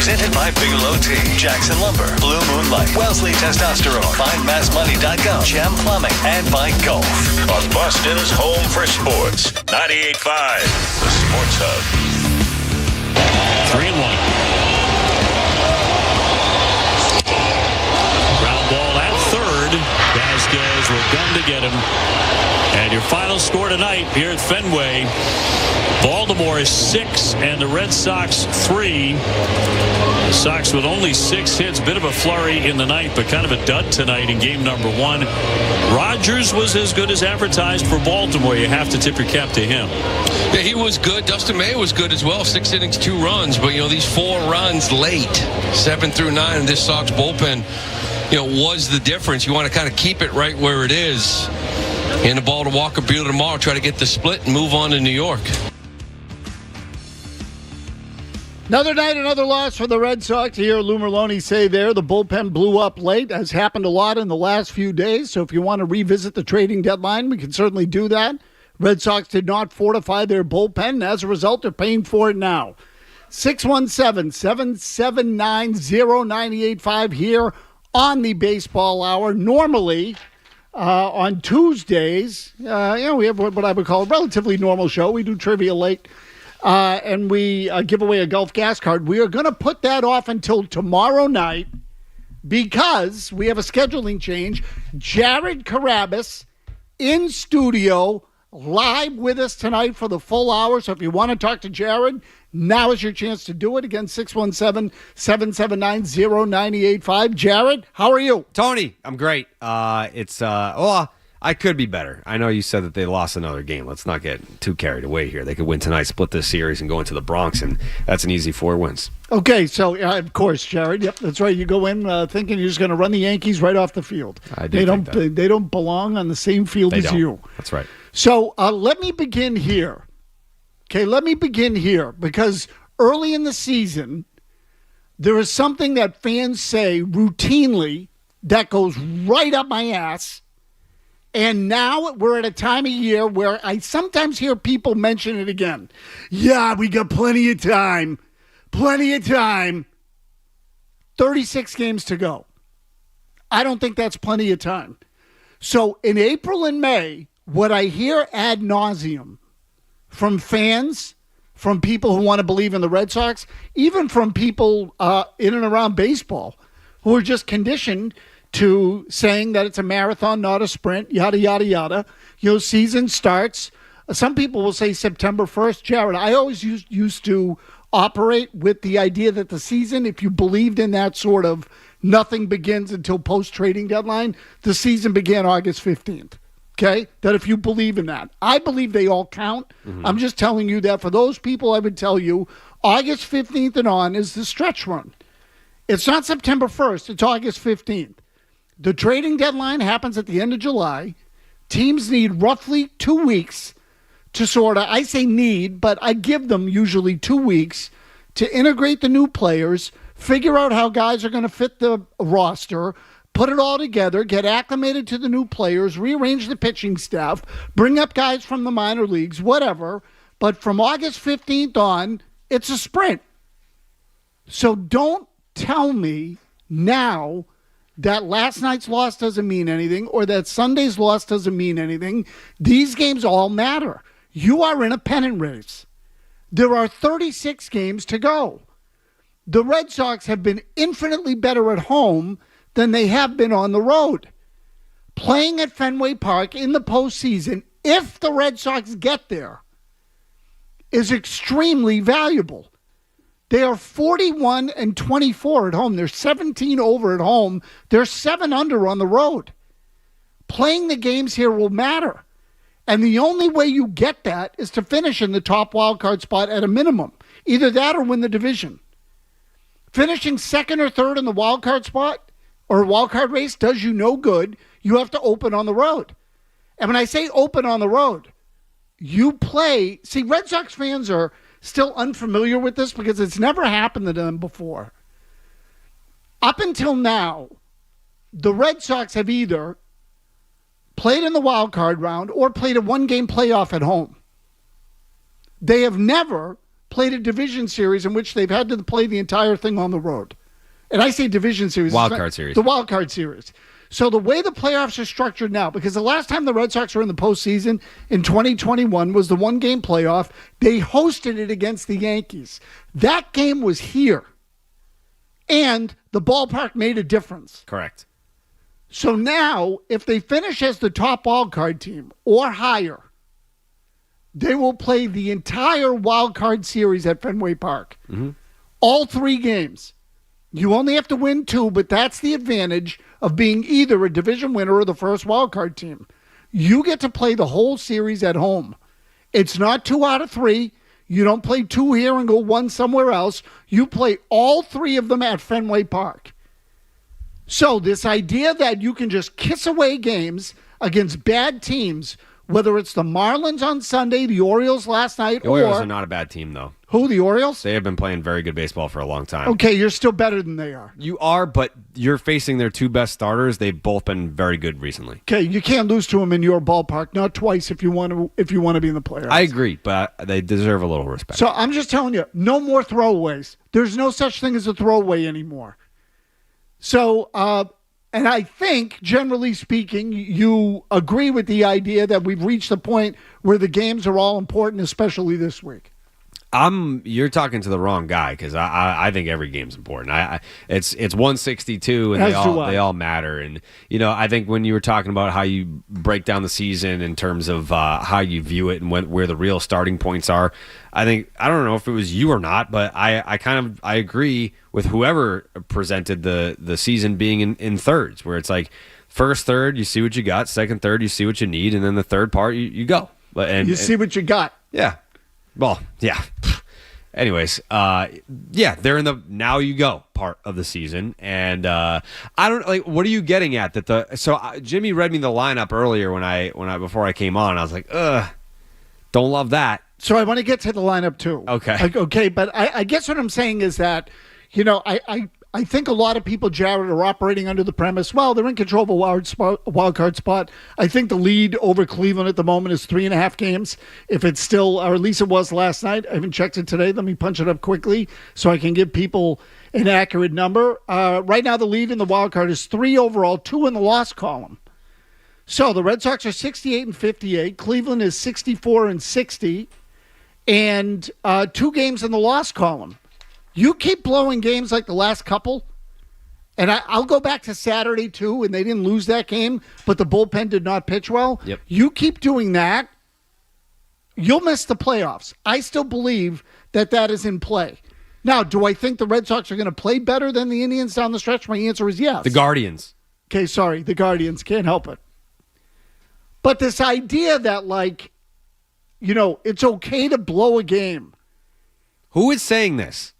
Presented by Bigelow Tea, Jackson Lumber, Blue Moonlight, Wellesley Testosterone, FindMassMoney.com, Gem Plumbing, and by Golf. On Boston's home for sports, 98.5, the Sports Hub. 3-1. Ground ball at third. Vasquez will gun to get him. And your final score tonight here at Fenway, Baltimore is 6 and the Red Sox 3. The Sox with only 6 hits, bit of a flurry in the ninth, but kind of a dud tonight in game number 1. Rogers was as good as advertised for Baltimore. You have to tip your cap to him. Yeah, he was good. Dustin May was good as well. 6 innings, 2 runs. But, these 4 runs late, 7 through 9, and this Sox bullpen, was the difference. You want to kind of keep it right where it is. Hand the ball to Walker Buehler tomorrow, try to get the split and move on to New York. Another night, another loss for the Red Sox. Here, Lou Merloni say there, the bullpen blew up late, as happened a lot in the last few days. So if you want to revisit the trading deadline, we can certainly do that. Red Sox did not fortify their bullpen, and as a result, they're paying for it now. 617-779-0985 here on the Baseball Hour. Normally, on Tuesdays, we have what I would call a relatively normal show. We do trivia late, and we give away a golf gas card. We are going to put that off until tomorrow night because we have a scheduling change. Jared Carrabis in studio, live with us tonight for the full hour. So if you want to talk to Jared, now is your chance to do it. Again, 617-779-0985. Jared, how are you? Tony, I'm great. I could be better. I know you said that they lost another game. Let's not get too carried away here. They could win tonight, split this series, and go into the Bronx, and that's an easy 4 wins. Okay, so of course, Jared. Yep, that's right. You go in thinking you're just going to run the Yankees right off the field. They don't belong on the same field as you. That's right. So let me begin here. Okay, because early in the season, there is something that fans say routinely that goes right up my ass. And now we're at a time of year where I sometimes hear people mention it again. Yeah, we got plenty of time. 36 games to go. I don't think that's plenty of time. So in April and May, what I hear ad nauseum from fans, from people who want to believe in the Red Sox, even from people in and around baseball who are just conditioned to saying that it's a marathon, not a sprint, yada, yada, yada. Season starts. Some people will say September 1st. Jared, I always used to operate with the idea that the season, if you believed in that sort of nothing begins until post-trading deadline, the season began August 15th. Okay? That if you believe in that. I believe they all count. Mm-hmm. I'm just telling you that for those people, I would tell you August 15th and on is the stretch run. It's not September 1st. It's August 15th. The trading deadline happens at the end of July. Teams need roughly 2 weeks to I say need, but I give them usually 2 weeks to integrate the new players, figure out how guys are going to fit the roster, put it all together, get acclimated to the new players, rearrange the pitching staff, bring up guys from the minor leagues, whatever. But from August 15th on, it's a sprint. So don't tell me now that last night's loss doesn't mean anything or that Sunday's loss doesn't mean anything. These games all matter. You are in a pennant race. There are 36 games to go. The Red Sox have been infinitely better at home than they have been on the road. Playing at Fenway Park in the postseason, if the Red Sox get there, is extremely valuable. They are 41-24 at home. They're 17 over at home. They're 7 under on the road. Playing the games here will matter. And the only way you get that is to finish in the top wildcard spot at a minimum. Either that or win the division. Finishing second or third in the wildcard spot or wildcard race does you no good. You have to open on the road. And when I say open on the road, you play. See, Red Sox fans are still unfamiliar with this because it's never happened to them before. Up until now, the Red Sox have either played in the wild card round or played a one-game playoff at home. They have never played a division series in which they've had to play the entire thing on the road. And I say division series. Wild card series. The wild card series. So the way the playoffs are structured now, because the last time the Red Sox were in the postseason in 2021 was the one-game playoff. They hosted it against the Yankees. That game was here. And the ballpark made a difference. Correct. So now, if they finish as the top wild card team or higher, they will play the entire wild card series at Fenway Park. Mm-hmm. All 3 games. You only have to win 2, but that's the advantage of being either a division winner or the first wild card team. You get to play the whole series at home. It's not 2 out of 3. You don't play 2 here and go 1 somewhere else. You play all 3 of them at Fenway Park. So this idea that you can just kiss away games against bad teams, whether it's the Marlins on Sunday, the Orioles last night, The Orioles are not a bad team, though. Who, the Orioles? They have been playing very good baseball for a long time. Okay, you're still better than they are. You are, but you're facing their 2 best starters. They've both been very good recently. Okay, you can't lose to them in your ballpark, not twice if you want to be in the playoffs. I agree, but they deserve a little respect. So I'm just telling you, no more throwaways. There's no such thing as a throwaway anymore. So, and I think, generally speaking, you agree with the idea that we've reached the point where the games are all important, especially this week. You're talking to the wrong guy because I think every game's important. It's 162 and they all matter. And I think when you were talking about how you break down the season in terms of how you view it and where the real starting points are, I don't know if it was you or not, but I agree with whoever presented the season being in thirds, where it's like first third you see what you got, second third you see what you need, and then the third part you go. And see what you got. Yeah. Well, yeah. Anyways, they're in the now you go part of the season, and I don't what are you getting at that Jimmy read me the lineup earlier before I came on. I was like, don't love that. So I want to get to the lineup too. Okay. Okay, but I guess what I'm saying is that I think a lot of people, Jared, are operating under the premise, well, they're in control of a wild card spot. I think the lead over Cleveland at the moment is 3.5 games. If it's still, or at least it was last night. I haven't checked it today. Let me punch it up quickly so I can give people an accurate number. Right now, the lead in the wild card is 3 overall, 2 in the loss column. So the Red Sox are 68-58. Cleveland is 64-60. And 2 games in the loss column. You keep blowing games like the last couple, and I'll go back to Saturday too, and they didn't lose that game, but the bullpen did not pitch well. Yep. You keep doing that, you'll miss the playoffs. I still believe that is in play. Now, do I think the Red Sox are going to play better than the Indians down the stretch? My answer is yes. The Guardians. Okay, sorry, the Guardians. Can't help it. But this idea that, it's okay to blow a game. Who is saying this?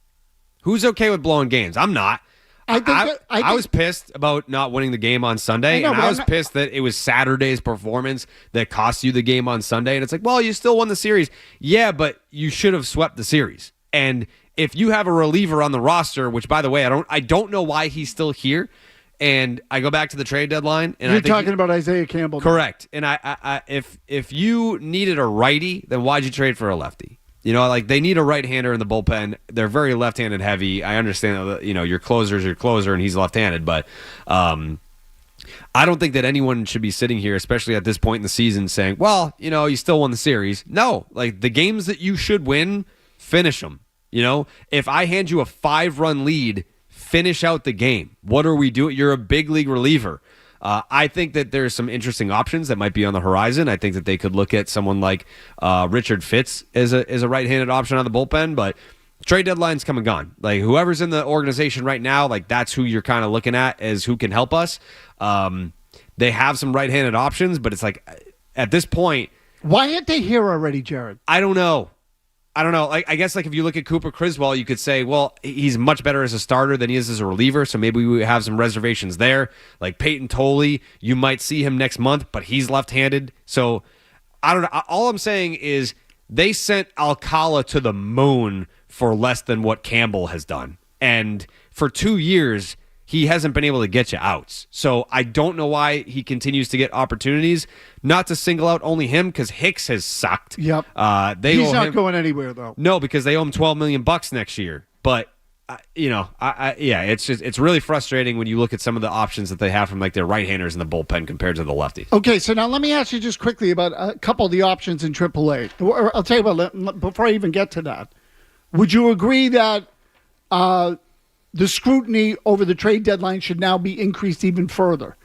Who's okay with blowing games? I'm not. I was pissed about not winning the game on Sunday, and I was pissed that it was Saturday's performance that cost you the game on Sunday. And it's like, well, you still won the series. Yeah, but you should have swept the series. And if you have a reliever on the roster, which, by the way, I don't know why he's still here. And I go back to the trade deadline, and you're talking about Isaiah Campbell. Correct. And if you needed a righty, then why'd you trade for a lefty? They need a right-hander in the bullpen. They're very left-handed heavy. I understand that, your closer's your closer and he's left-handed, but I don't think that anyone should be sitting here, especially at this point in the season, saying, well, you still won the series. No, the games that you should win, finish them. If I hand you a 5-run lead, finish out the game. What are we doing? You're a big league reliever. I think that there's some interesting options that might be on the horizon. I think that they could look at someone like Richard Fitz as a right-handed option on the bullpen, but trade deadline's come and gone. Whoever's in the organization right now, that's who you're kind of looking at as who can help us. They have some right-handed options, but it's at this point, why aren't they here already, Jared? I don't know. I guess if you look at Cooper Criswell, you could say, well, he's much better as a starter than he is as a reliever, so maybe we have some reservations there. Like Peyton Tolley, you might see him next month, but he's left-handed. So I don't know. All I'm saying is they sent Alcala to the moon for less than what Campbell has done. And for 2 years, he hasn't been able to get you outs. So I don't know why he continues to get opportunities. Not to single out only him, because Hicks has sucked. Yep. He's not going anywhere, though. No, because they owe him $12 million next year. But it's really frustrating when you look at some of the options that they have from like their right-handers in the bullpen compared to the lefty. Okay, so now let me ask you just quickly about a couple of the options in AAA. I'll tell you what, before I even get to that, would you agree that the scrutiny over the trade deadline should now be increased even further?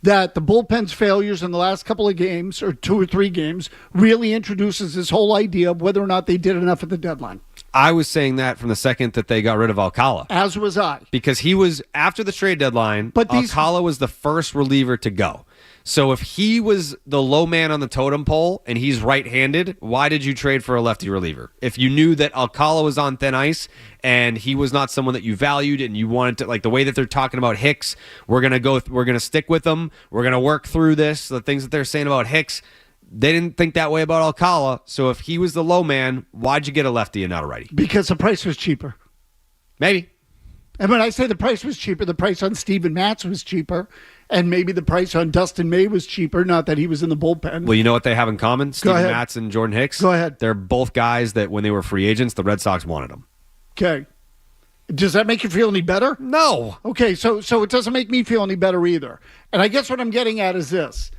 That the bullpen's failures in the last couple of games, or 2 or 3 games, really introduces this whole idea of whether or not they did enough at the deadline. I was saying that from the second that they got rid of Alcala. As was I. Because he was, after the trade deadline, Alcala was the first reliever to go. So if he was the low man on the totem pole and he's right-handed, why did you trade for a lefty reliever? If you knew that Alcala was on thin ice and he was not someone that you valued and you wanted to, like the way that they're talking about Hicks, we're going to stick with them. We're going to work through this. The things that they're saying about Hicks, they didn't think that way about Alcala. So if he was the low man, why'd you get a lefty and not a righty? Because the price was cheaper. Maybe. And when I say the price was cheaper, the price on Steven Matz was cheaper. And maybe the price on Dustin May was cheaper, not that he was in the bullpen. Well, you know what they have in common? Steven Matz and Jordan Hicks? Go ahead. They're both guys that when they were free agents, the Red Sox wanted them. Okay. Does that make you feel any better? No. Okay, so it doesn't make me feel any better either. And I guess what I'm getting at is this.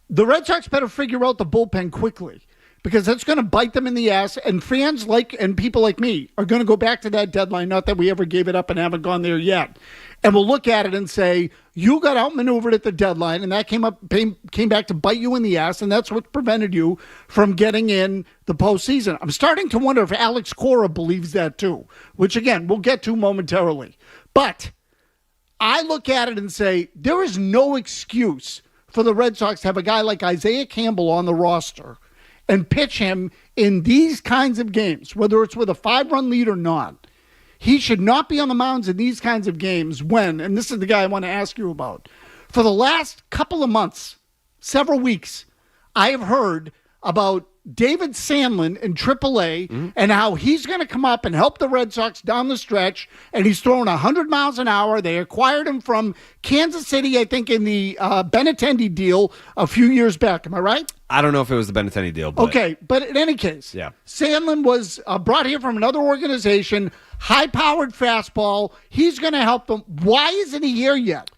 The Red Sox better figure out the bullpen quickly, because that's going to bite them in the ass, and fans and people like me are going to go back to that deadline, not that we ever gave it up and haven't gone there yet. And we'll look at it and say, you got outmaneuvered at the deadline, and that came back to bite you in the ass, and that's what prevented you from getting in the postseason. I'm starting to wonder if Alex Cora believes that too, which, again, we'll get to momentarily. But I look at it and say, there is no excuse for the Red Sox to have a guy like Isaiah Campbell on the roster and pitch him in these kinds of games, whether it's with a 5-run lead or not. He should not be on the mounds in these kinds of games when, and this is the guy I want to ask you about, for the last couple of months, several weeks, I have heard about David Sandlin in AAA and how he's going to come up and help the Red Sox down the stretch, and he's throwing 100 miles an hour. They acquired him from Kansas City, I think, in the Benintendi deal a few years back. Am I right? I don't know if it was the Benintendi deal. But okay, but in any case, yeah. Sandlin was brought here from another organization, high-powered fastball. He's going to help them. Why isn't he here yet?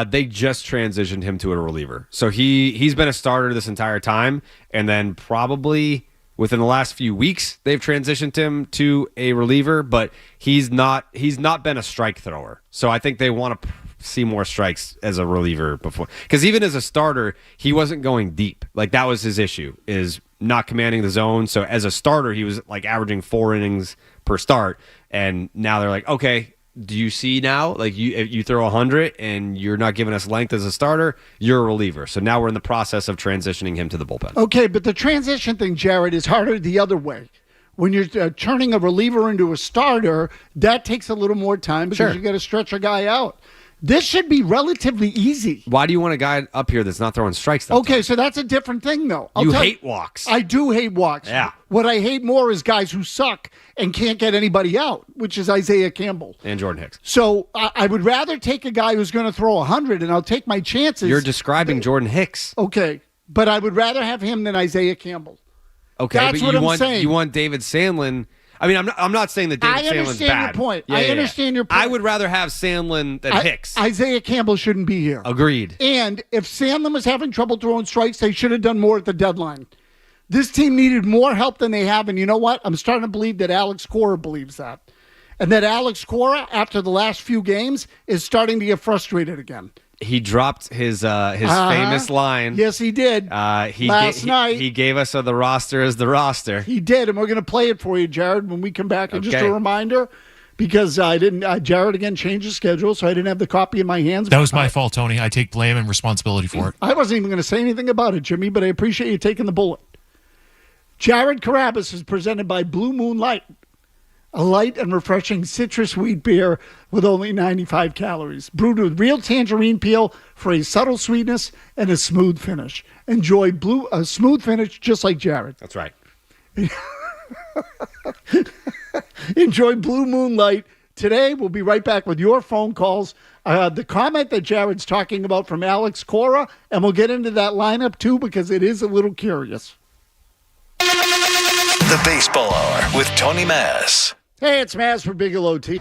They just transitioned him to a reliever. So he's been a starter this entire time, and then probably within the last few weeks, they've transitioned him to a reliever, but he's not been a strike thrower. So I think they want to see more strikes as a reliever before. Because even as a starter, he wasn't going deep. Like, that was his issue, is not commanding the zone. So as a starter, he was like averaging 4 innings per start, and now they're like, okay, do you see now? Like, you throw 100 and you're not giving us length as a starter, you're a reliever. So now we're in the process of transitioning him to the bullpen. Okay, but the transition thing, Jared, is harder the other way. When you're turning a reliever into a starter, that takes a little more time because you got to stretch a guy out. This should be relatively easy. Why do you want a guy up here that's not throwing strikes? Okay, so that's a different thing, though. You hate walks. I do hate walks. Yeah. What I hate more is guys who suck and can't get anybody out, which is Isaiah Campbell. And Jordan Hicks. So I would rather take a guy who's going to throw 100, and I'll take my chances. You're describing Jordan Hicks. Okay, but I would rather have him than Isaiah Campbell. Okay, that's but I'm saying. You want David Sandlin. I mean, I'm not saying that David Sandlin's bad. I understand your point. I understand your point. I would rather have Sandlin than Hicks. Isaiah Campbell shouldn't be here. Agreed. And if Sandlin was having trouble throwing strikes, they should have done more at the deadline. This team needed more help than they have, and you know what? I'm starting to believe that Alex Cora believes that. And that Alex Cora, after the last few games, is starting to get frustrated again. He dropped his famous line. Yes, he did. Last night. He gave us the roster as the roster. He did, and we're going to play it for you, Jared, when we come back. And just a reminder, because I didn't. Jared again changed his schedule, so I didn't have the copy in my hands. That was my fault, Tony. I take blame and responsibility for it. I wasn't even going to say anything about it, Jimmy, but I appreciate you taking the bullet. Jared Carrabis is presented by Blue Moon Light, a light and refreshing citrus wheat beer with only 95 calories. Brewed with real tangerine peel for a subtle sweetness and a smooth finish. Enjoy a smooth finish just like Jared. That's right. Enjoy Blue Moon Light today. We'll be right back with your phone calls. The comment that Jared's talking about from Alex Cora, and we'll get into that lineup too because it is a little curious. The Baseball Hour with Tony Mass. Hey, it's Mass for Bigelow T.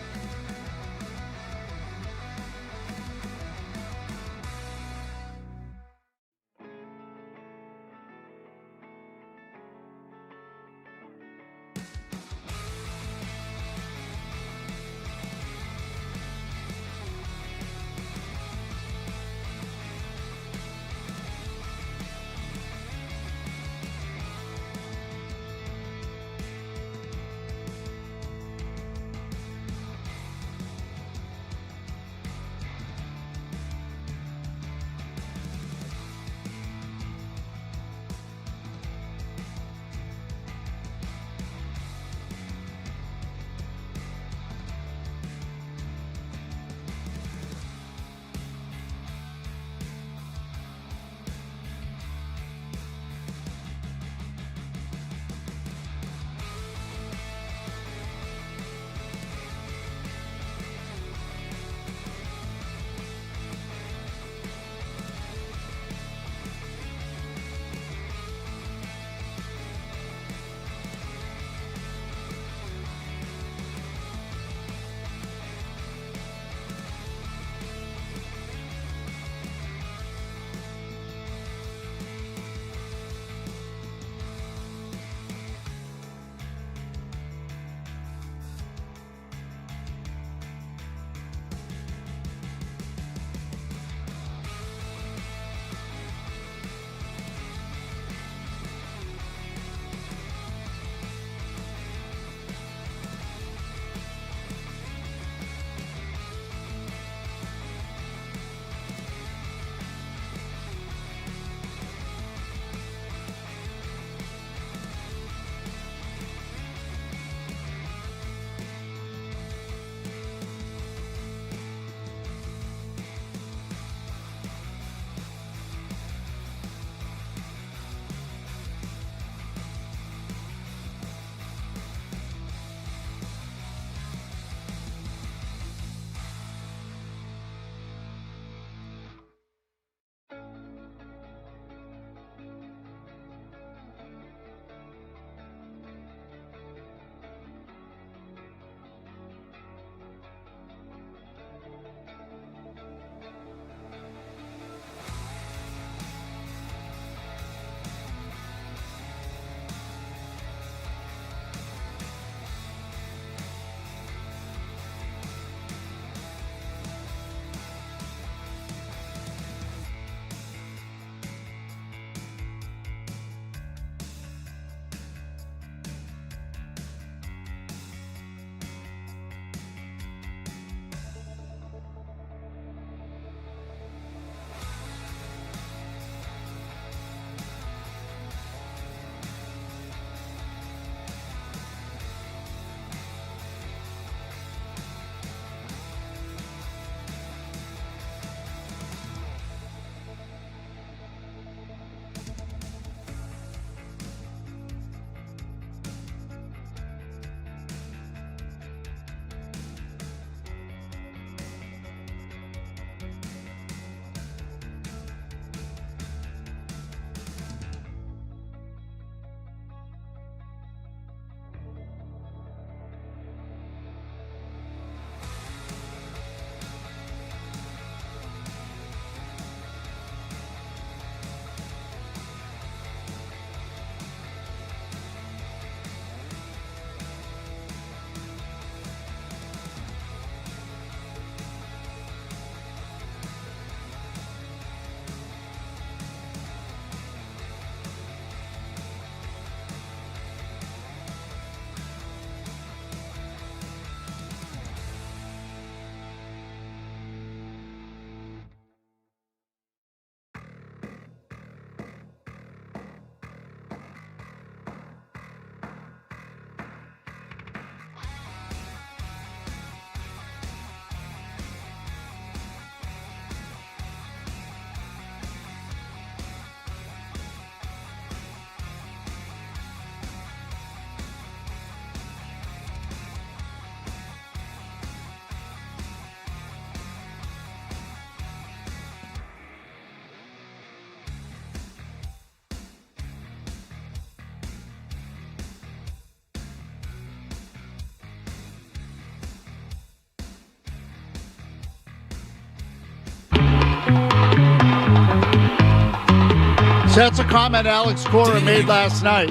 So that's a comment Alex Cora made last night.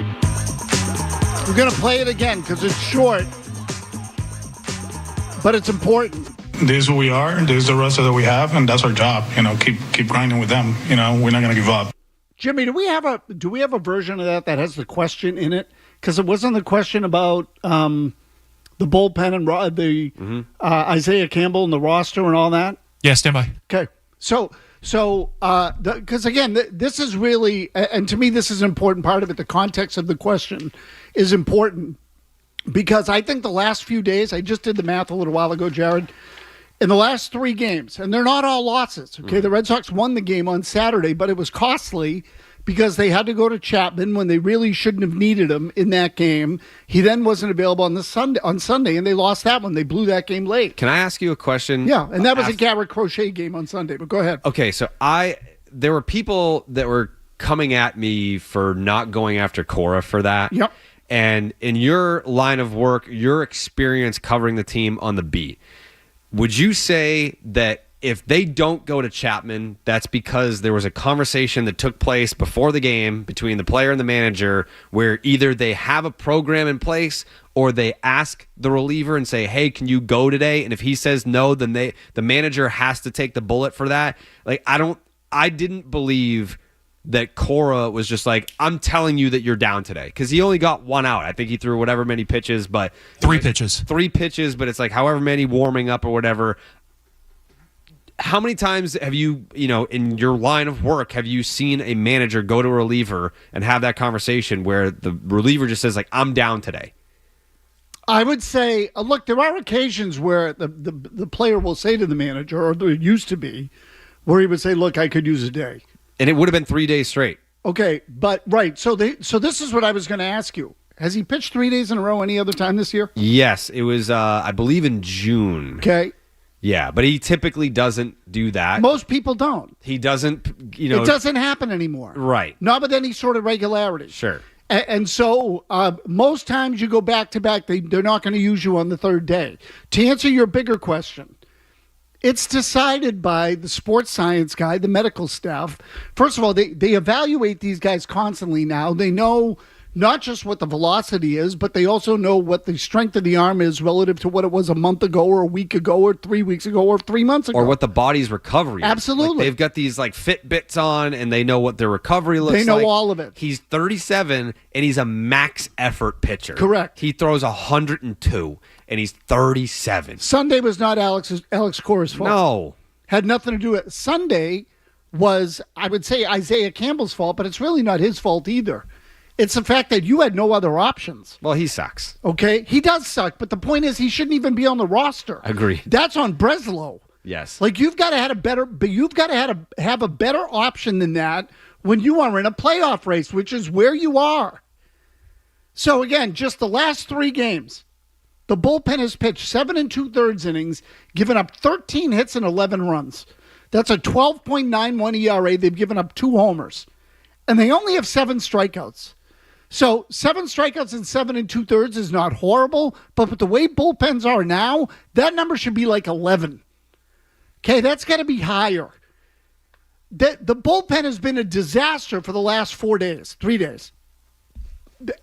We're going to play it again because it's short, but it's important. This is who we are. This is the roster that we have, and that's our job. Keep grinding with them. We're not going to give up. Jimmy, do we have a version of that has the question in it? Because it wasn't the question about the bullpen and the Isaiah Campbell and the roster and all that. Yeah, stand by. Okay, so because again, this is really, and to me, this is an important part of it. The context of the question is important because I think the last few days, I just did the math a little while ago, Jared. In the last 3 games, and they're not all losses, okay? The Red Sox won the game on Saturday, but it was costly because they had to go to Chapman when they really shouldn't have needed him in that game. He then wasn't available on Sunday, and they lost that one. They blew that game late. Can I ask you a question? Yeah, and that was a Garrett Crochet game on Sunday, but go ahead. Okay, so there were people that were coming at me for not going after Cora for that. Yep. And in your line of work, your experience covering the team on the beat, would you say that if they don't go to Chapman, that's because there was a conversation that took place before the game between the player and the manager where either they have a program in place or they ask the reliever and say, hey, can you go today? And if he says no, then the manager has to take the bullet for that. Like, I didn't believe that Cora was just like, I'm telling you that you're down today. Because he only got 1 out. I think he threw whatever many pitches, but 3 pitches. 3 pitches, but it's like however many warming up or whatever. How many times have you, in your line of work, have you seen a manager go to a reliever and have that conversation where the reliever just says, like, I'm down today? I would say, look, there are occasions where the player will say to the manager, or there used to be, where he would say, look, I could use a day. And it would have been 3 days straight. Okay, but right. So this is what I was going to ask you. Has he pitched 3 days in a row any other time this year? Yes, it was, I believe, in June. Okay. Yeah, but he typically doesn't do that. Most people don't. He doesn't, It doesn't happen anymore. Right. Not with any sort of regularity. Sure. And so most times you go back-to-back, they're not going to use you on the third day. To answer your bigger question, it's decided by the sports science guy, the medical staff. First of all, they evaluate these guys constantly now. They know not just what the velocity is, but they also know what the strength of the arm is relative to what it was a month ago or a week ago or 3 weeks ago or 3 months ago. Or what the body's recovery is. Absolutely. Like they've got these like Fitbits on and they know what their recovery looks like. They know all of it. He's 37 and he's a max effort pitcher. Correct. He throws 102 and he's 37. Sunday was not Alex Cora's fault. No. Had nothing to do with it. Sunday was, I would say, Isaiah Campbell's fault, but it's really not his fault either. It's the fact that you had no other options. Well, he sucks. Okay? He does suck, but the point is he shouldn't even be on the roster. Agreed. That's on Breslow. Yes. Like you've got to have a better option than that when you are in a playoff race, which is where you are. So again, just the last 3 games, the bullpen has pitched 7 2/3 innings, given up 13 hits and 11 runs. That's a 12.91 ERA. They've given up 2 homers. And they only have 7 strikeouts. So 7 strikeouts and 7 2/3 is not horrible, but with the way bullpens are now, that number should be like 11. Okay, that's got to be higher. The bullpen has been a disaster for the last 3 days.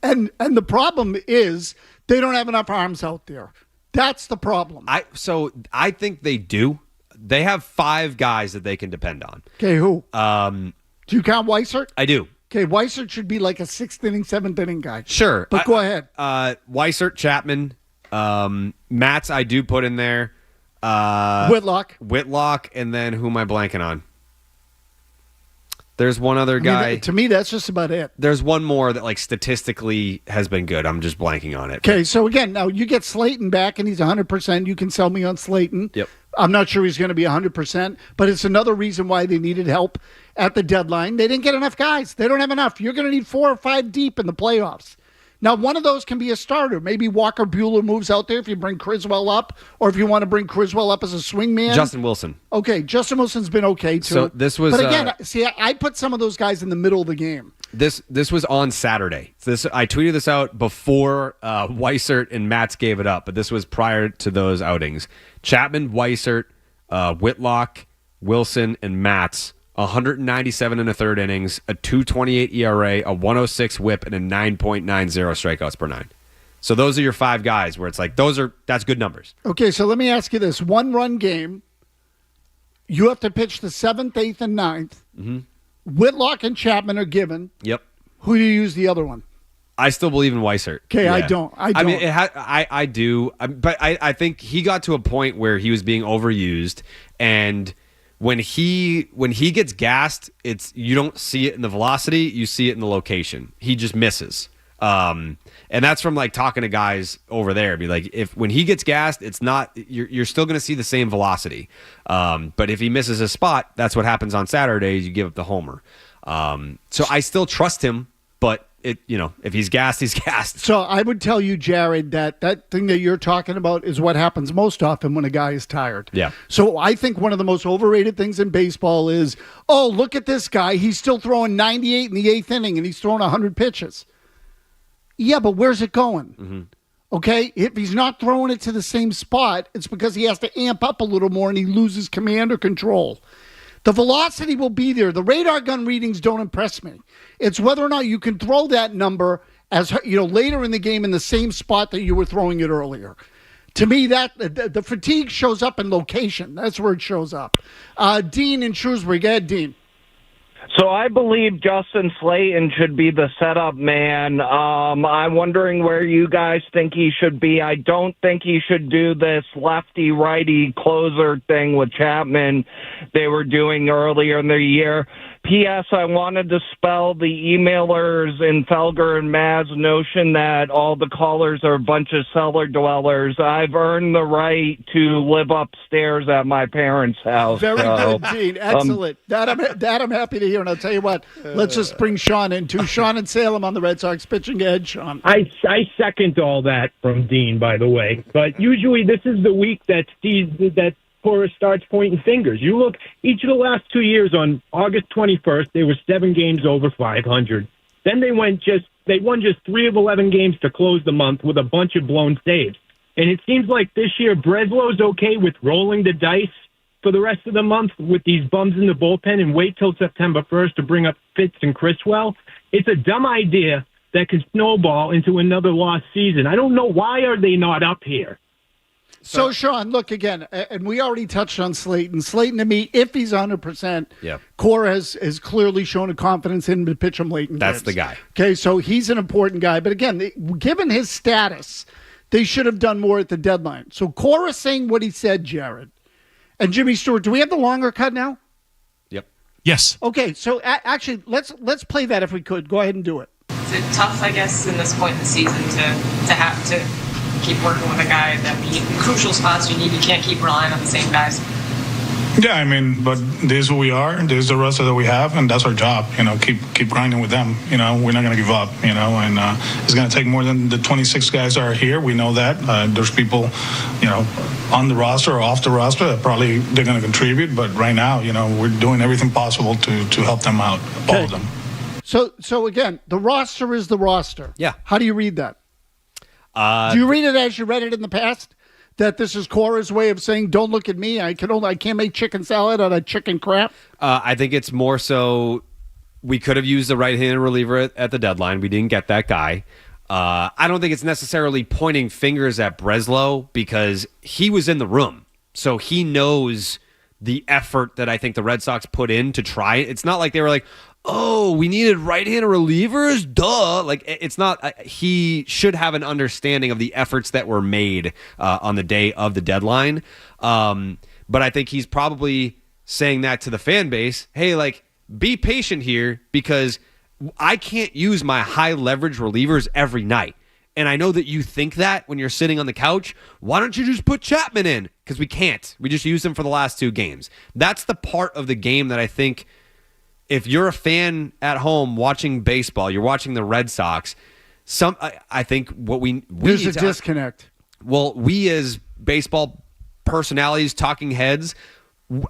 And the problem is they don't have enough arms out there. That's the problem. So I think they do. They have 5 guys that they can depend on. Okay, who? Do you count Weissert? I do. Okay, Weissert should be like a 6th inning, 7th inning guy. Sure. But go ahead. Weissert, Chapman, Matz I do put in there. Whitlock, and then who am I blanking on? There's one other guy. To me, that's just about it. There's one more that, like, statistically has been good. I'm just blanking on it. Okay, so again, now you get Slayton back, and he's 100%. You can sell me on Slayton. Yep. I'm not sure he's going to be 100%, but it's another reason why they needed help at the deadline. They didn't get enough guys. They don't have enough. You're going to need 4 or 5 deep in the playoffs. Now, one of those can be a starter. Maybe Walker Buehler moves out there if you bring Criswell up, or if you want to bring Criswell up as a swing man. Justin Wilson. Okay, Justin Wilson's been okay, too. So this was, but again, see, I put some of those guys in the middle of the game. This was on Saturday. I tweeted this out before Weissert and Matz gave it up, but this was prior to those outings. Chapman, Weissert, Whitlock, Wilson, and Matz 197 in the third innings, a 2.28 ERA, a 106 WHIP, and a 9.90 strikeouts per nine. So those are your 5 guys where it's like that's good numbers. Okay, so let me ask you this: 1-run game. You have to pitch the 7th, 8th, and 9th. Mm-hmm. Whitlock and Chapman are given. Yep. Who do you use the other one? I still believe in Weissert. Okay, yeah. I don't. I mean, I do, but I think he got to a point where he was being overused, and when he gets gassed, you don't see it in the velocity, you see it in the location. He just misses. And that's from like talking to guys over there. Be like, when he gets gassed, it's not you're still going to see the same velocity. But if he misses a spot, that's what happens on Saturdays. You give up the homer. So I still trust him, but if he's gassed, he's gassed. So I would tell you, Jared, that thing that you're talking about is what happens most often when a guy is tired. Yeah. So I think one of the most overrated things in baseball is, oh, look at this guy. He's still throwing 98 in the 8th inning, and he's throwing 100 pitches. Yeah, but where's it going? Mm-hmm. Okay, if he's not throwing it to the same spot, it's because he has to amp up a little more and he loses command or control. The velocity will be there. The radar gun readings don't impress me. It's whether or not you can throw that number as later in the game in the same spot that you were throwing it earlier. To me, that the fatigue shows up in location. That's where it shows up. Dean in Shrewsbury. Go ahead, Dean. So I believe Justin Slayton should be the setup man. I'm wondering where you guys think he should be. I don't think he should do this lefty-righty closer thing with Chapman they were doing earlier in the year. P.S. I want to dispel the emailers in Felger and Maz notion that all the callers are a bunch of cellar dwellers. I've earned the right to live upstairs at my parents' house. Very good, Dean. Excellent. That I'm happy to hear. And I'll tell you what, let's just bring Sean in too. Sean in Salem on the Red Sox pitching edge. Sean. I second all that from Dean, by the way. But usually this is the week that Cora starts pointing fingers. You look, each of the last 2 years on August 21st, they were 7 games over 500. Then they won just 3 of 11 games to close the month with a bunch of blown saves. And it seems like this year Breslow's okay with rolling the dice for the rest of the month with these bums in the bullpen and wait till September 1st to bring up Fitz and Criswell. It's a dumb idea that could snowball into another lost season. I don't know, why are they not up here? So, Sean, look again, and we already touched on Slayton. Slayton, to me, if he's 100%, Cora has clearly shown a confidence in him to pitch him late in That's games. the guy. Okay, so he's an important guy. But again, given his status, they should have done more at the deadline. So Cora saying what he said, Jared. And Jimmy Stewart, do we have the longer cut now? Yep. Yes. Okay, so actually, let's play that if we could. Go ahead and do it. Is it tough, I guess, in this point in the season to have to keep working with a guy that in crucial spots you can't keep relying on the same guys? Yeah, I mean, but this is who we are. This is the roster that we have, and that's our job. Keep grinding with them. We're not going to give up. And it's going to take more than the 26 guys that are here. We know that. There's people, on the roster or off the roster that probably they're going to contribute. But right now, we're doing everything possible to help them out, all of them. So again, the roster is the roster. Yeah. How do you read that? Do you read it as you read it in the past? That this is Cora's way of saying, "Don't look at me. I can't make chicken salad out of chicken crap." I think it's more so we could have used the right-handed reliever at the deadline. We didn't get that guy. I don't think it's necessarily pointing fingers at Breslow because he was in the room, so he knows the effort that I think the Red Sox put in to try it. It's not like they were like, oh, we needed right-handed relievers? Duh. Like, it's not. He should have an understanding of the efforts that were made on the day of the deadline. But I think he's probably saying that to the fan base. Hey, like, be patient here because I can't use my high-leverage relievers every night. And I know that you think that when you're sitting on the couch. Why don't you just put Chapman in? Because we can't. We just used him for the last 2 games. That's the part of the game that I think if you're a fan at home watching baseball, you're watching the Red Sox, I think what we there's a disconnect. Well, we as baseball personalities, talking heads,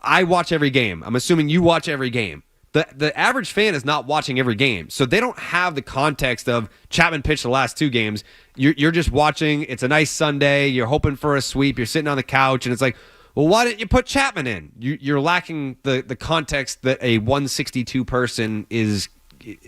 I watch every game. I'm assuming you watch every game. The average fan is not watching every game, so they don't have the context of Chapman pitched the last 2 games. You're just watching. It's a nice Sunday. You're hoping for a sweep. You're sitting on the couch, and it's like, Well, why didn't you put Chapman in? You're lacking the context that a 162 person is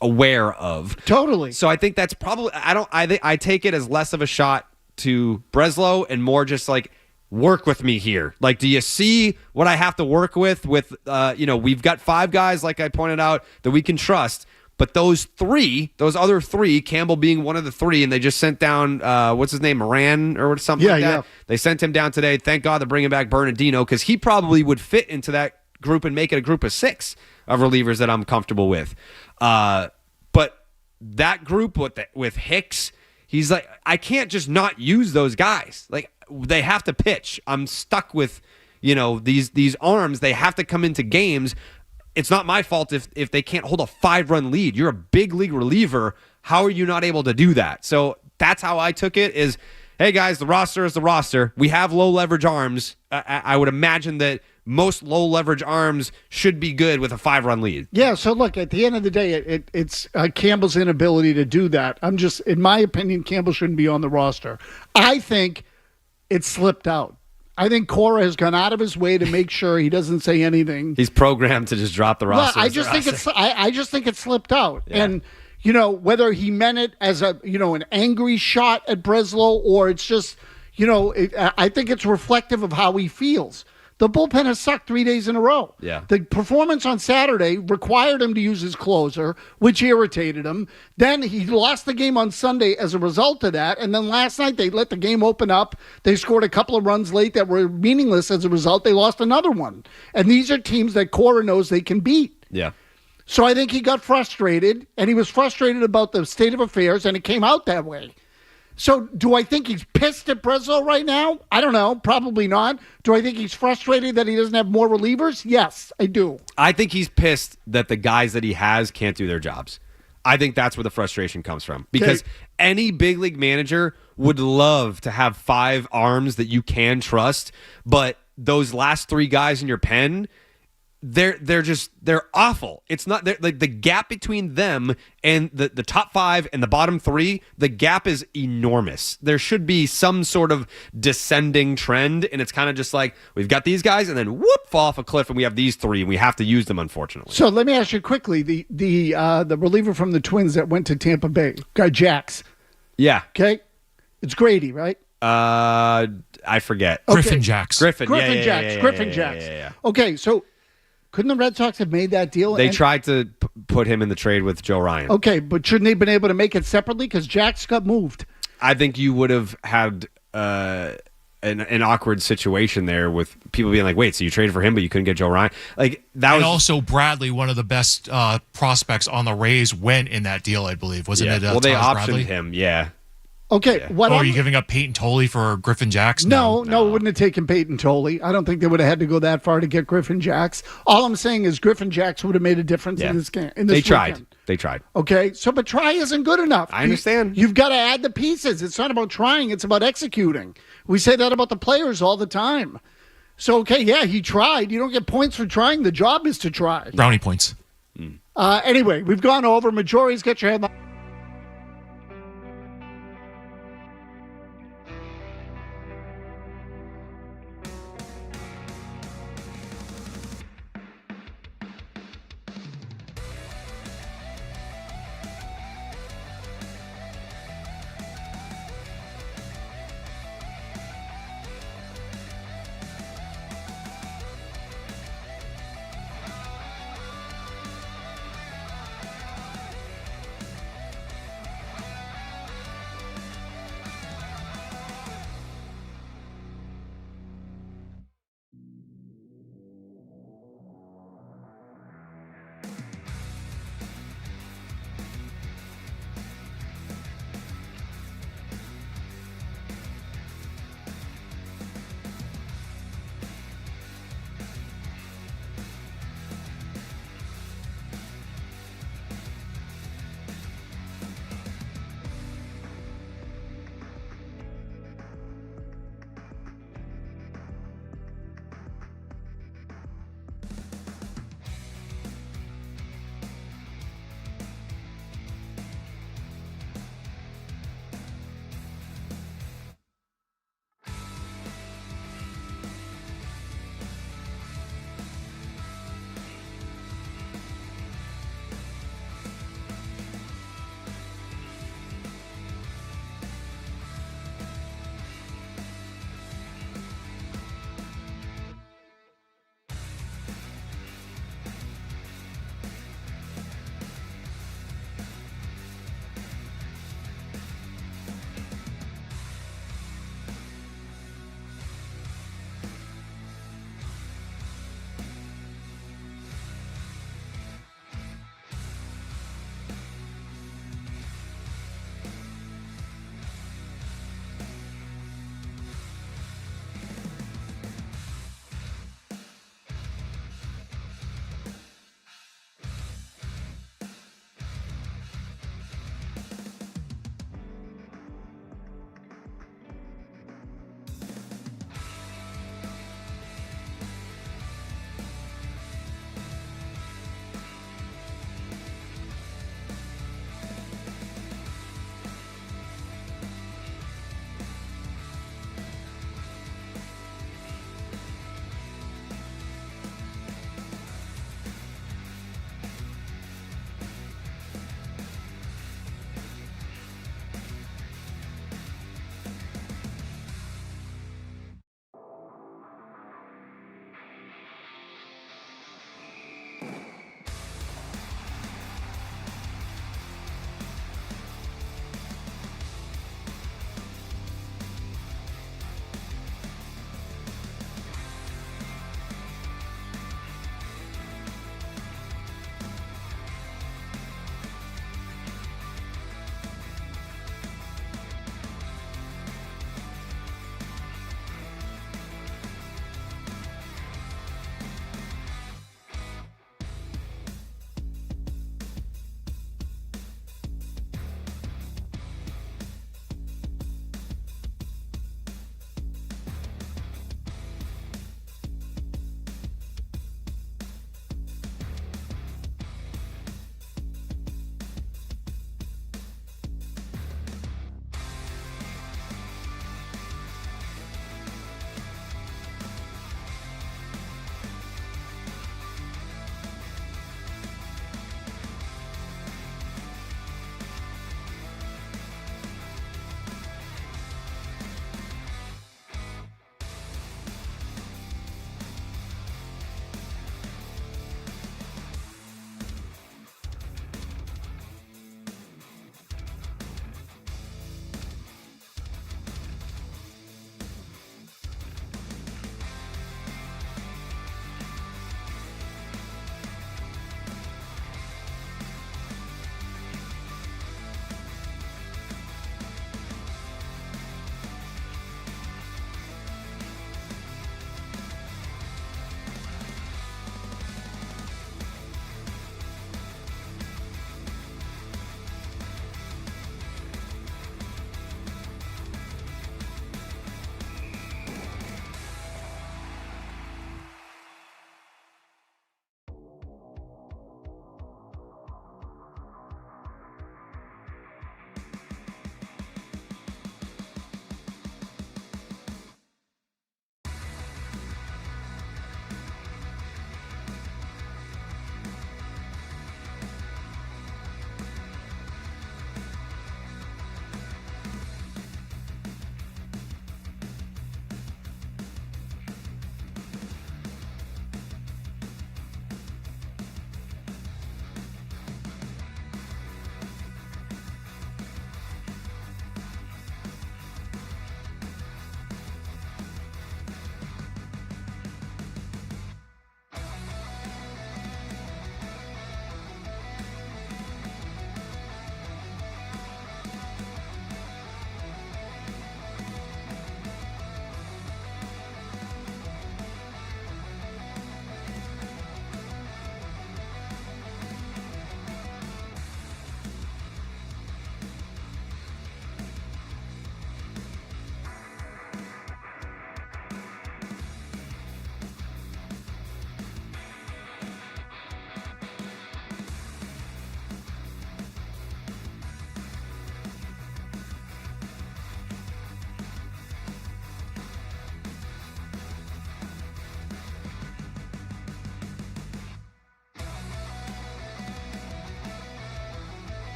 aware of. Totally. So I think that's probably I take it as less of a shot to Breslow and more just like, work with me here. Like, do you see what I have to work with? We've got 5 guys, like I pointed out, that we can trust. But those other three, Campbell being one of the 3, and they just sent down, what's his name, Moran or something like that? Yeah. They sent him down today. Thank God they're bringing back Bernardino, because he probably would fit into that group and make it a group of 6 of relievers that I'm comfortable with. But that group with Hicks, he's like, I can't just not use those guys. Like, they have to pitch. I'm stuck with, these arms. They have to come into games. It's not my fault if they can't hold a 5-run lead. You're a big league reliever. How are you not able to do that? So that's how I took it is, hey, guys, the roster is the roster. We have low-leverage arms. I would imagine that most low-leverage arms should be good with a 5-run lead. Yeah, so look, at the end of the day, it's Campbell's inability to do that. In my opinion, Campbell shouldn't be on the roster. I think it slipped out. I think Cora has gone out of his way to make sure he doesn't say anything. He's programmed to just drop the roster. I just think it slipped out. Yeah. And whether he meant it as an angry shot at Breslow, or it's just I think it's reflective of how he feels. The bullpen has sucked 3 days in a row. Yeah. The performance on Saturday required him to use his closer, which irritated him. Then he lost the game on Sunday as a result of that. And then last night they let the game open up. They scored a couple of runs late that were meaningless as a result. They lost another one. And these are teams that Cora knows they can beat. Yeah. So I think he got frustrated, and he was frustrated about the state of affairs, and it came out that way. So do I think he's pissed at Breslow right now? I don't know. Probably not. Do I think he's frustrated that he doesn't have more relievers? Yes, I do. I think he's pissed that the guys that he has can't do their jobs. I think that's where the frustration comes from. Because any big league manager would love to have 5 arms that you can trust, but those last 3 guys in your pen, they're awful. It's not like the gap between them and the top 5 and the bottom 3, the gap is enormous. There should be some sort of descending trend, and it's kind of just like, we've got these guys and then whoop, fall off a cliff, and we have these 3 and we have to use them, unfortunately. So let me ask you quickly, the reliever from the Twins that went to Tampa Bay, guy Jax. Yeah. Okay. It's Grady, right? I forget. Okay. Griffin Jax. Griffin Jax. Yeah. Okay, so couldn't the Red Sox have made that deal? They tried to put him in the trade with Joe Ryan. Okay, but shouldn't they have been able to make it separately? Because Jax got moved. I think you would have had an awkward situation there with people being like, wait, so you traded for him, but you couldn't get Joe Ryan? Like that and was also Bradley, one of the best prospects on the Rays, went in that deal, I believe. Wasn't it? Well, they Taj optioned Bradley? him, yeah. Okay. Yeah. Are you giving up Peyton Tolley for Griffin Jax? No, it wouldn't have taken Peyton Tolley. I don't think they would have had to go that far to get Griffin Jax. All I'm saying is Griffin Jax would have made a difference in this game. They tried. Okay, but try isn't good enough. I understand. You've got to add the pieces. It's not about trying. It's about executing. We say that about the players all the time. So, okay, yeah, he tried. You don't get points for trying. The job is to try. Brownie points. Anyway, we've gone over. Majority's got your headline.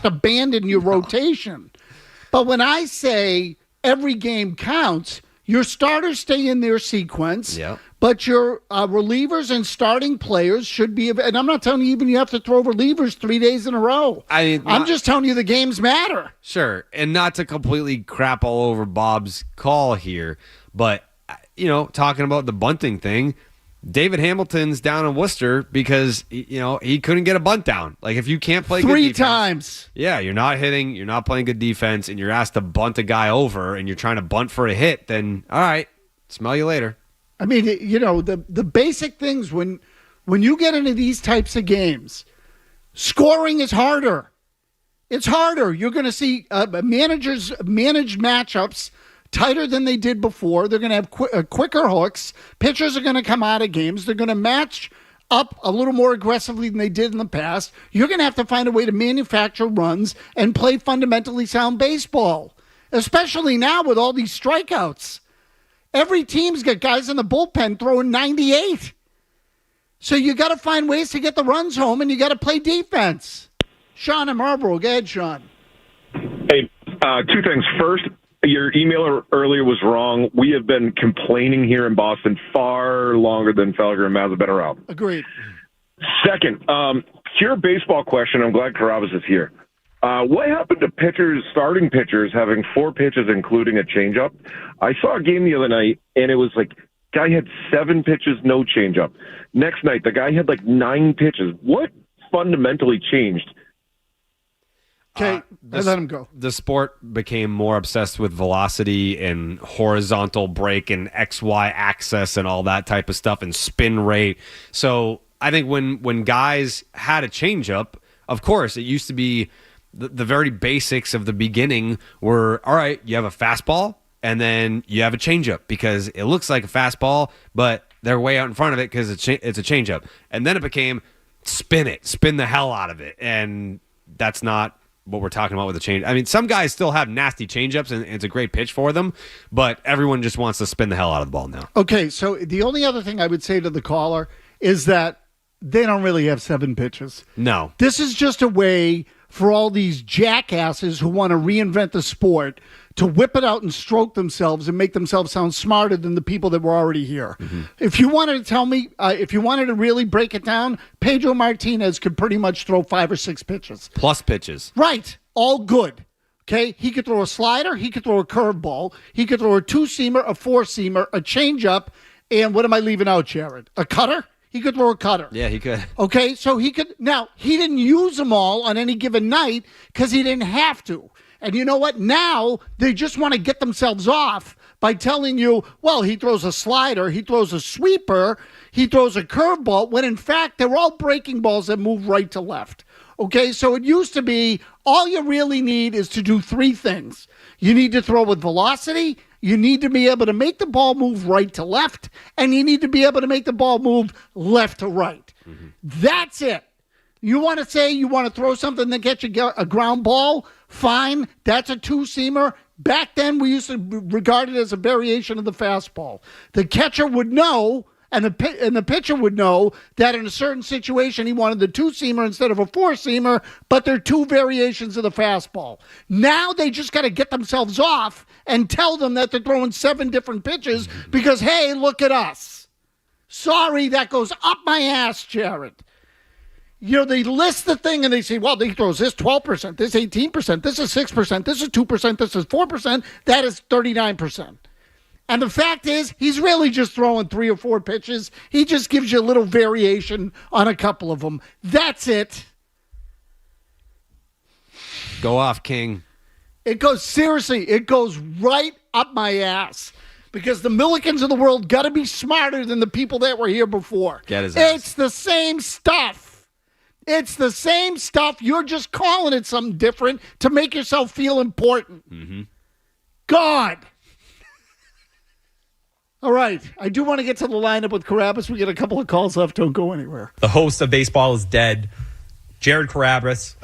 abandon your rotation. But when I say every game counts, your starters stay in their sequence, but your relievers and starting players should be. And I'm not telling you even you have to throw relievers 3 days in a row. I'm just telling you the games matter. Sure, and not to completely crap all over Bob's call here, but, talking about the bunting thing, David Hamilton's down in Worcester because, he couldn't get a bunt down. Like, if you can't play 3 good defense, times. Yeah, you're not hitting, you're not playing good defense, and you're asked to bunt a guy over, and you're trying to bunt for a hit, then, all right, smell you later. I mean, the basic things when you get into these types of games, scoring is harder. It's harder. You're going to see managers manage matchups tighter than they did before. They're going to have quicker hooks. Pitchers are going to come out of games. They're going to match up a little more aggressively than they did in the past. You're going to have to find a way to manufacture runs and play fundamentally sound baseball, especially now with all these strikeouts. Every team's got guys in the bullpen throwing 98. So you got to find ways to get the runs home, and you got to play defense. Sean and Marlboro. Go ahead, Sean. Hey, 2 things. First, your email earlier was wrong. We have been complaining here in Boston far longer than Felger and Maz have been around. Agreed. Second, pure baseball question. I'm glad Carrabis is here. What happened to starting pitchers having 4 pitches, including a changeup? I saw a game the other night, and it was like, guy had 7 pitches, no changeup. Next night, the guy had like 9 pitches. What fundamentally changed? Okay, let him go. The sport became more obsessed with velocity and horizontal break and XY axis and all that type of stuff and spin rate. So I think when guys had a changeup, of course, it used to be the very basics of the beginning were, all right, you have a fastball and then you have a changeup because it looks like a fastball, but they're way out in front of it because it's a changeup. And then it became spin the hell out of it. And that's not what we're talking about with the change. I mean, some guys still have nasty changeups, and it's a great pitch for them, but everyone just wants to spin the hell out of the ball now. Okay, so the only other thing I would say to the caller is that they don't really have 7 pitches. No. This is just a way for all these jackasses who want to reinvent the sport to whip it out and stroke themselves and make themselves sound smarter than the people that were already here. Mm-hmm. If you wanted to tell me, if you wanted to really break it down, Pedro Martinez could pretty much throw 5 or 6 pitches. Plus pitches. Right. All good. Okay? He could throw a slider. He could throw a curveball. He could throw a 2-seamer, a 4-seamer, a changeup, and what am I leaving out, Jared? A cutter? He could throw a cutter. Yeah, he could. Okay, so he could. Now, he didn't use them all on any given night because he didn't have to. And you know what? Now they just want to get themselves off by telling you, well, he throws a slider, he throws a sweeper, he throws a curveball, when in fact they're all breaking balls that move right to left. Okay, so it used to be all you really need is to do 3 things. You need to throw with velocity, you need to be able to make the ball move right to left, and you need to be able to make the ball move left to right. Mm-hmm. That's it. You want to say you want to throw something that gets you a ground ball? Fine. That's a 2-seamer. Back then, we used to regard it as a variation of the fastball. The catcher would know, and the pitcher would know that in a certain situation he wanted the 2-seamer instead of a 4-seamer, but they're 2 variations of the fastball. Now they just got to get themselves off and tell them that they're throwing 7 different pitches because, hey, look at us. Sorry, that goes up my ass, Jared. You know, they list the thing and they say, well, he throws this 12%, this 18%, this is 6%, this is 2%, this is 4%, that is 39%. And the fact is, he's really just throwing 3 or 4 pitches. He just gives you a little variation on a couple of them. That's it. Go off, King. It goes right up my ass. Because the Millikins of the world got to be smarter than the people that were here before. Get his ass. It's the same stuff. It's the same stuff. You're just calling it something different to make yourself feel important. Mm-hmm. God. All right. I do want to get to the lineup with Carrabis. We got a couple of calls left. Don't go anywhere. The host of Baseball is Dead, Jared Carrabis.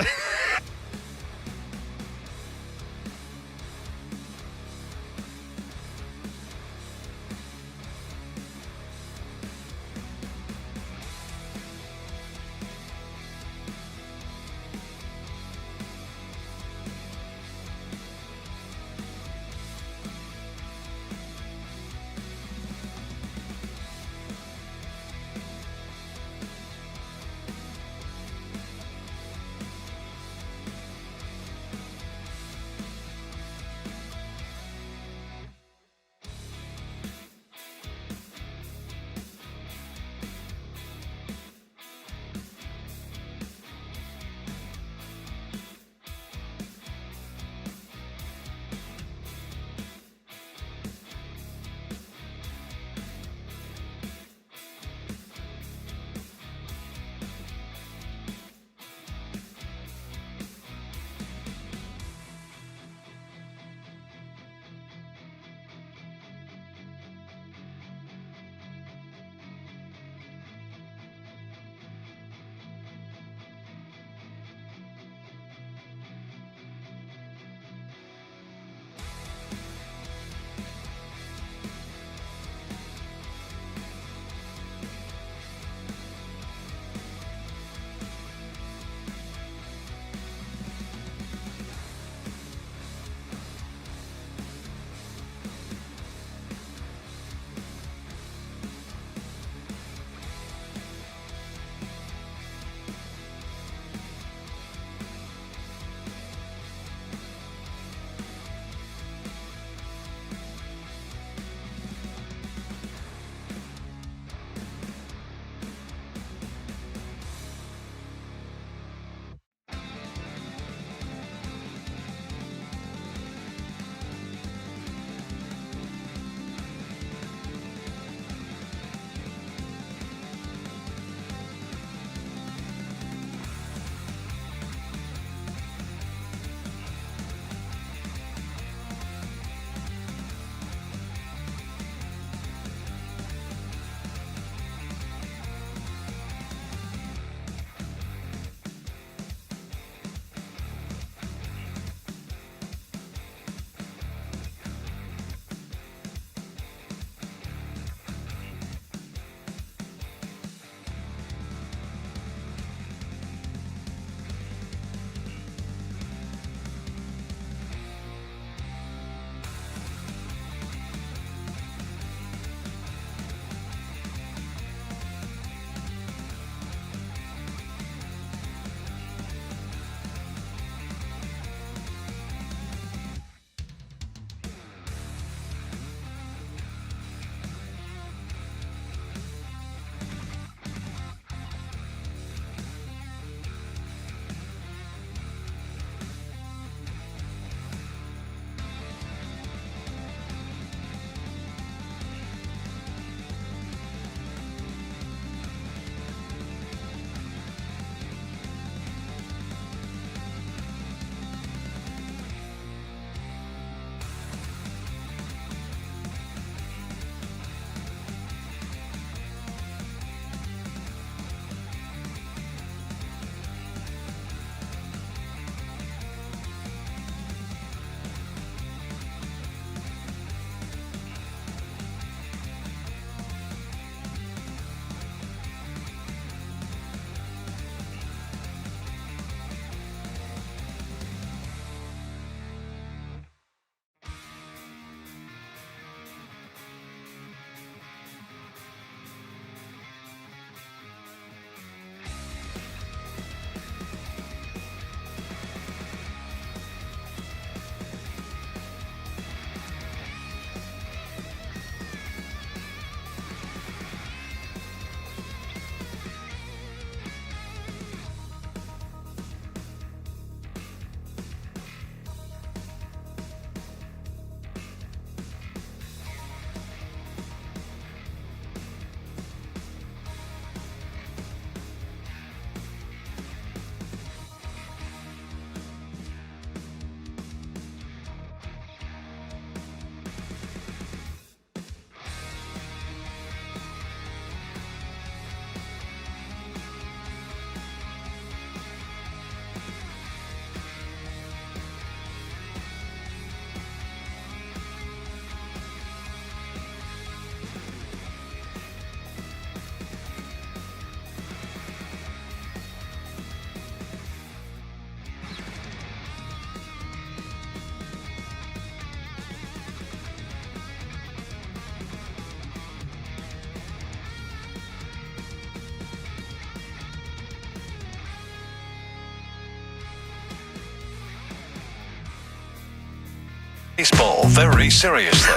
Baseball very seriously.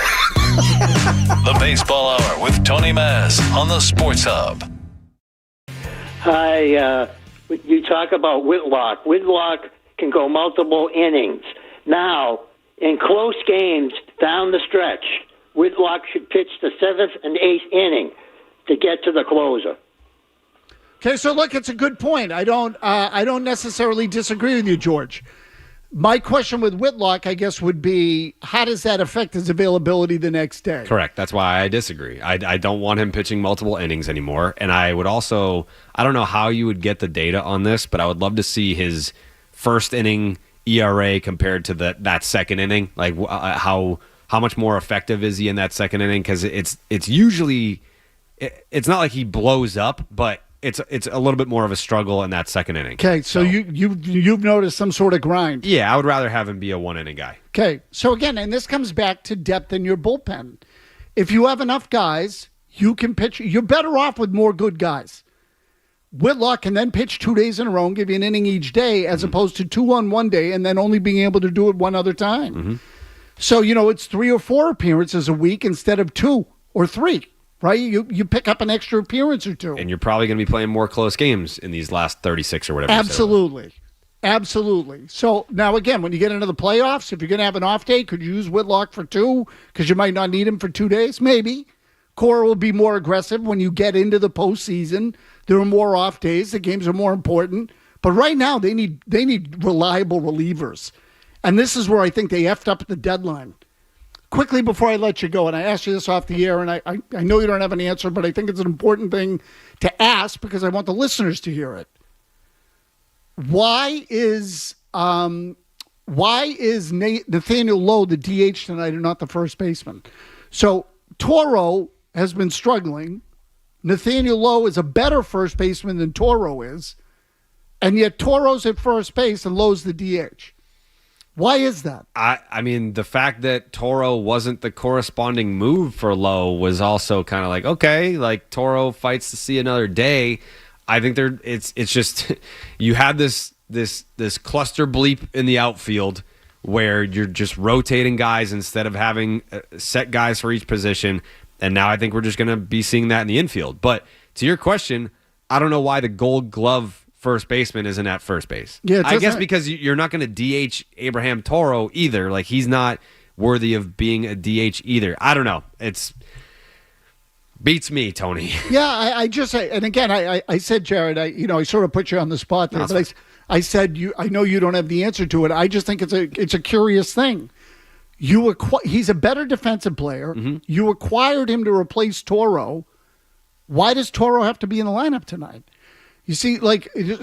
The Baseball Hour with Tony Maz on the Sports Hub. Hi, you talk about Whitlock. Whitlock can go multiple innings. Now, in close games down the stretch, Whitlock should pitch the 7th and 8th inning to get to the closer. Okay, so look, it's a good point. I don't necessarily disagree with you, George. My question with Whitlock, I guess, would be, how does that affect his availability the next day? Correct. That's why I disagree. I don't want him pitching multiple innings anymore. And I would also, I don't know how you would get the data on this, but I would love to see his first inning ERA compared to that second inning. Like how much more effective is he in that second inning? Because it's usually, it's not like he blows up, but it's a little bit more of a struggle in that second inning. Okay, so you've noticed some sort of grind. Yeah, I would rather have him be a one-inning guy. Okay, so again, and this comes back to depth in your bullpen. If you have enough guys, you can pitch. You're better off with more good guys. Whitlock can then pitch 2 days in a row and give you an inning each day, as opposed to 2 on one day and then only being able to do it one other time. Mm-hmm. So, it's 3 or 4 appearances a week instead of 2 or 3. Right? You pick up an extra appearance or 2. And you're probably going to be playing more close games in these last 36 or whatever. Absolutely. Absolutely. So now, again, when you get into the playoffs, if you're going to have an off day, could you use Whitlock for 2 because you might not need him for 2 days? Maybe. Cora will be more aggressive when you get into the postseason. There are more off days. The games are more important. But right now, they need reliable relievers. And this is where I think they effed up at the deadline. Quickly before I let you go, and I asked you this off the air, and I know you don't have an answer, but I think it's an important thing to ask because I want the listeners to hear it. Why is Nathaniel Lowe the DH tonight and not the first baseman? So Toro has been struggling. Nathaniel Lowe is a better first baseman than Toro is, and yet Toro's at first base and Lowe's the DH. Why is that? I mean, the fact that Toro wasn't the corresponding move for Lowe was also kind of like, okay, like Toro fights to see another day. I think it's just you had this cluster bleep in the outfield where you're just rotating guys instead of having set guys for each position, and now I think we're just going to be seeing that in the infield. But to your question, I don't know why the Gold Glove first baseman isn't at first base. Yeah, I guess because you're not going to DH Abraham Toro either. Like, he's not worthy of being a DH either. I don't know. It's beats me, Tony. Yeah, I just say, and again, I said, Jared, I sort of put you on the spot there, but I said I know you don't have the answer to it. I just think it's a curious thing. He's a better defensive player. Mm-hmm. You acquired him to replace Toro. Why does Toro have to be in the lineup tonight? You see,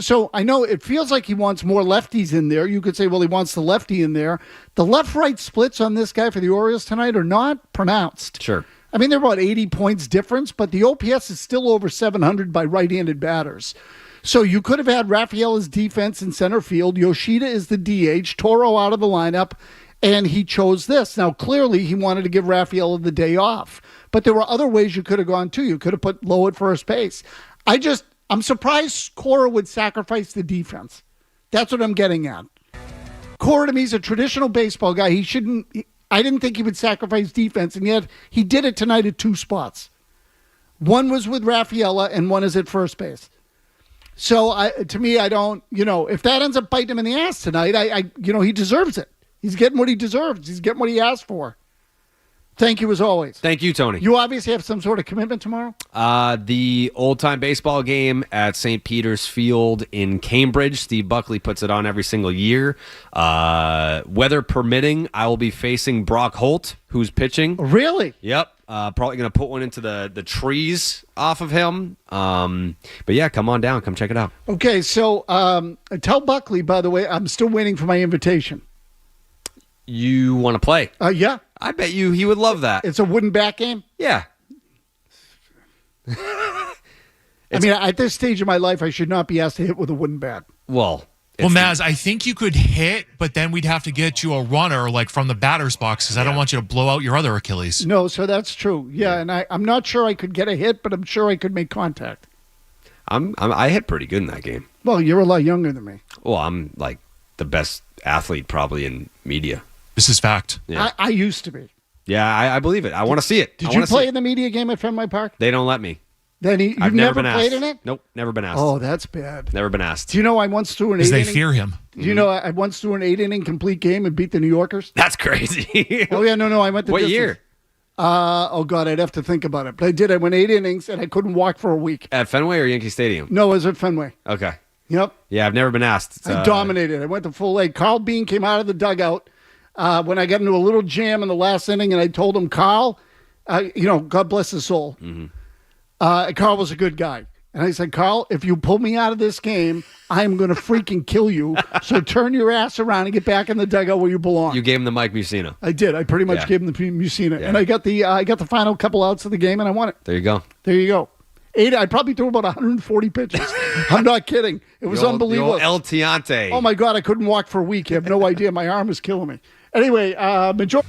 so I know it feels like he wants more lefties in there. You could say, well, he wants the lefty in there. The left-right splits on this guy for the Orioles tonight are not pronounced. Sure. I mean, they're about 80 points difference, but the OPS is still over 700 by right-handed batters. So you could have had Raphael as defense in center field. Yoshida is the DH, Toro out of the lineup, and he chose this. Now, clearly, he wanted to give Raphael the day off, but there were other ways you could have gone, too. You could have put Lowe at first base. I'm surprised Cora would sacrifice the defense. That's what I'm getting at. Cora, to me, is a traditional baseball guy. I didn't think he would sacrifice defense, and yet he did it tonight at 2 spots. One was with Rafaela, and one is at first base. So, to me, I don't, if that ends up biting him in the ass tonight, he deserves it. He's getting what he deserves. He's getting what he asked for. Thank you, as always. Thank you, Tony. You obviously have some sort of commitment tomorrow? The old-time baseball game at St. Peter's Field in Cambridge. Steve Buckley puts it on every single year. Weather permitting, I will be facing Brock Holt, who's pitching. Really? Yep. Probably going to put one into the trees off of him. But, yeah, come on down. Come check it out. Okay, so tell Buckley, by the way, I'm still waiting for my invitation. You want to play? Yeah. I bet he would love that. It's a wooden bat game? Yeah. I mean, at this stage of my life, I should not be asked to hit with a wooden bat. Well, Maz, I think you could hit, but then we'd have to get you a runner from the batter's box because I don't want you to blow out your other Achilles. No, so that's true. Yeah, and I'm not sure I could get a hit, but I'm sure I could make contact. I hit pretty good in that game. Well, you're a lot younger than me. Well, I'm like the best athlete probably in media. This is fact. Yeah, I used to be. yeah, I believe it. I want to see it. Did you play in the media game at Fenway Park? They don't let me. Then you've I've never been played asked. in it? Nope, never been asked. Oh, that's bad. Never been asked. Do you know I once threw an 8 Because they inning? fear him. Do you know I once threw an 8-inning complete game and beat the New Yorkers? That's crazy. Oh yeah, no, I went to What distance. year? Oh God, I'd have to think about it. But I did. I went 8 innings and I couldn't walk for a week. At Fenway or Yankee Stadium? No, it was at Fenway. Okay. Yep. Yeah, I've never been asked. I dominated. I went to full leg. Carl Bean came out of the dugout when I got into a little jam in the last inning, and I told him, Carl, God bless his soul. Carl was a good guy. And I said, Carl, if you pull me out of this game, I'm going to freaking kill you. So turn your ass around and get back in the dugout where you belong. You gave him the Mike Mussina. I did. I pretty much gave him the Mussina. Yeah. And I got the final couple outs of the game, and I won it. There you go. There you go. I probably threw about 140 pitches. I'm not kidding. It was unbelievable. The old El Tiante. Oh, my God. I couldn't walk for a week. You have no idea. My arm was killing me. Anyway, majority.